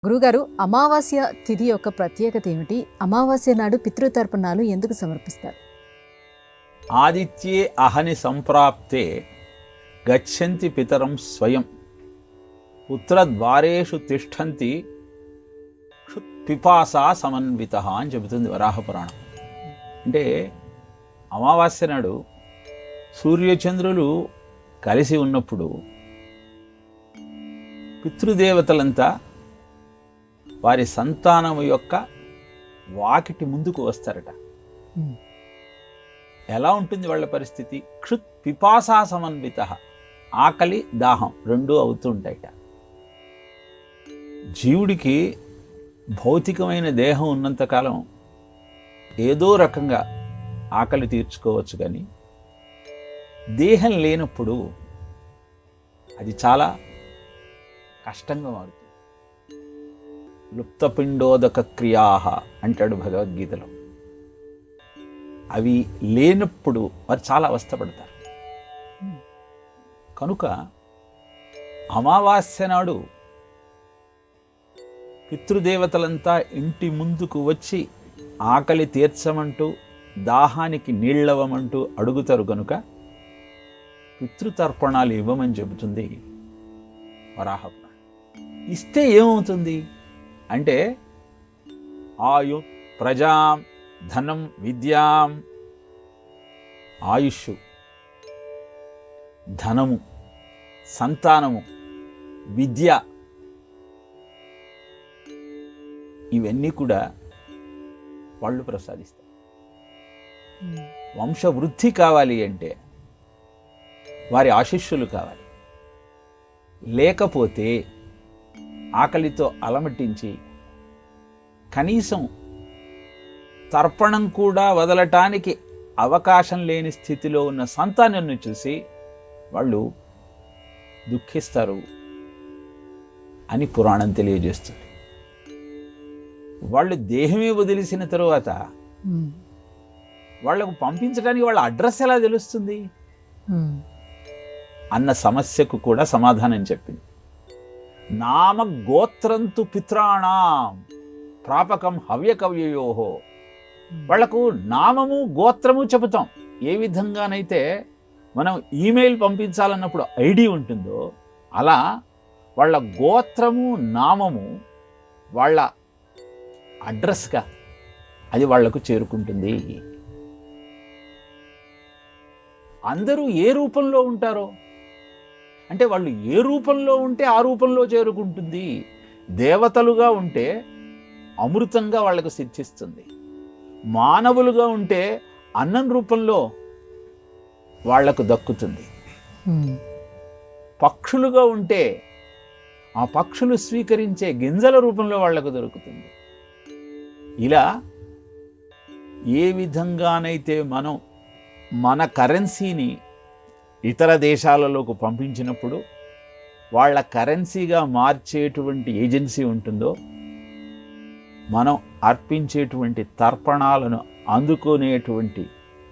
గురుగారు, అమావాస్య తిథి యొక్క ప్రత్యేకత ఏమిటి? అమావాస్య నాడు పితృతర్పణాలు ఎందుకు సమర్పిస్తారు? ఆదిత్యే అహని సంప్రాప్తే గచ్చంతి పితరం స్వయం పుత్రద్వారేషు తిష్టంతి పిపాసా సమన్విత అని చెబుతుంది వరాహపురాణం. అంటే అమావాస్య నాడు సూర్యచంద్రులు కలిసి ఉన్నప్పుడు పితృదేవతలంతా వారి సంతానము యొక్క వాకిటి ముందుకు వస్తారట. ఎలా ఉంటుంది వాళ్ళ పరిస్థితి? క్షుత్ పిపాసా సమన్విత, ఆకలి దాహం రెండూ అవుతూ ఉంటాయట. జీవుడికి భౌతికమైన దేహం ఉన్నంతకాలం ఏదో రకంగా ఆకలి తీర్చుకోవచ్చు, కానీ దేహం లేనప్పుడు అది చాలా కష్టంగా మారుతుంది. లుప్తపిండోదక క్రియా అంటాడు భగవద్గీతలో. అవి లేనప్పుడు వారు చాలా అవస్థపడతారు. కనుక అమావాస్య నాడు పితృదేవతలంతా ఇంటి ముందుకు వచ్చి ఆకలి తీర్చమంటూ దాహానికి నీళ్ళవమంటూ అడుగుతారు. కనుక పితృతర్పణాలు ఇవ్వమని చెబుతుంది వరాహపురాణం. ఇస్తే ఏమవుతుంది అంటే ఆయు ప్రజాం ధనం విద్యాం, ఆయుష్, ధనము, సంతానము, విద్య, ఇవన్నీ కూడా వాళ్ళు ప్రసాదిస్తారు. వంశవృద్ధి కావాలి అంటే వారి ఆశీస్సులు కావాలి. లేకపోతే ఆకలితో అలమటించి కనీసం తర్పణం కూడా వదలటానికి అవకాశం లేని స్థితిలో ఉన్న సంతానాన్ని చూసి వాళ్ళు దుఃఖిస్తారు అని పురాణం తెలియజేస్తుంది. వాళ్ళు దేహమే వదిలేసిన తరువాత వాళ్లకు పంపించడానికి వాళ్ళ అడ్రస్ ఎలా తెలుస్తుంది అన్న సమస్యకు కూడా సమాధానం చెప్పింది. నామ గోత్రంతు పిత్రాణం ప్రాపకం హవ్యకవ్యయోహో. వాళ్లకు నామము గోత్రము చెబుతాం. ఏ విధంగానైతే మనం ఈమెయిల్ పంపించాలన్నప్పుడు ఐడి ఉంటుందో అలా వాళ్ళ గోత్రము నామము వాళ్ళ అడ్రస్గా అది వాళ్లకు చేరుకుంటుంది. అందరూ ఏ రూపంలో ఉంటారో అంటే వాళ్ళు ఏ రూపంలో ఉంటే ఆ రూపంలో చేరుకుంటుంది. దేవతలుగా ఉంటే అమృతంగా వాళ్లకు సిద్ధిస్తుంది. మానవులుగా ఉంటే అన్నం రూపంలో వాళ్లకు దక్కుతుంది. పక్షులుగా ఉంటే ఆ పక్షులు స్వీకరించే గింజల రూపంలో వాళ్లకు దొరుకుతుంది. ఇలా ఏ విధంగానైతే మనం మన కరెన్సీని ఇతర దేశాలలోకి పంపించినప్పుడు వాళ్ళ కరెన్సీగా మార్చేటువంటి ఏజెన్సీ ఉంటుందో, మనం అర్పించేటువంటి తర్పణాలను అందుకునేటువంటి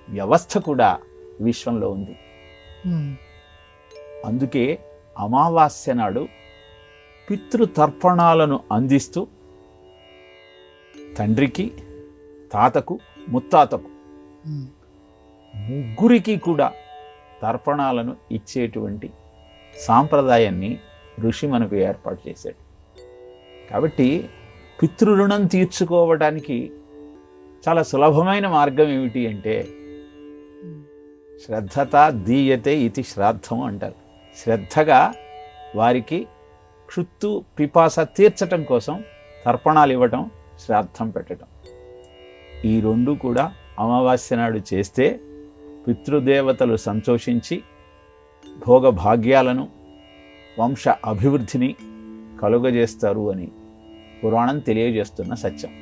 వ్యవస్థ కూడా విశ్వంలో ఉంది. అందుకే అమావాస్య నాడు పితృతర్పణాలను అందిస్తూ తండ్రికి, తాతకు, ముత్తాతకు ముగ్గురికి కూడా తర్పణాలను ఇచ్చేటువంటి సాంప్రదాయాన్ని ఋషి మనకు ఏర్పాటు చేశాడు. కాబట్టి పితృరుణం తీర్చుకోవడానికి చాలా సులభమైన మార్గం ఏమిటి అంటే శ్రద్ధత దీయతే ఇది శ్రాద్ధం అంటారు. శ్రద్ధగా వారికి క్షుత్తు పిపాస తీర్చటం కోసం తర్పణాలు ఇవ్వటం, శ్రాద్ధం పెట్టడం, ఈ రెండు కూడా అమావాస్య నాడు చేస్తే పితృదేవతలు సంతోషించి భోగభాగ్యాలను, వంశ అభివృద్ధిని కలుగజేస్తారు అని పురాణం తెలియజేస్తున్న సత్యం.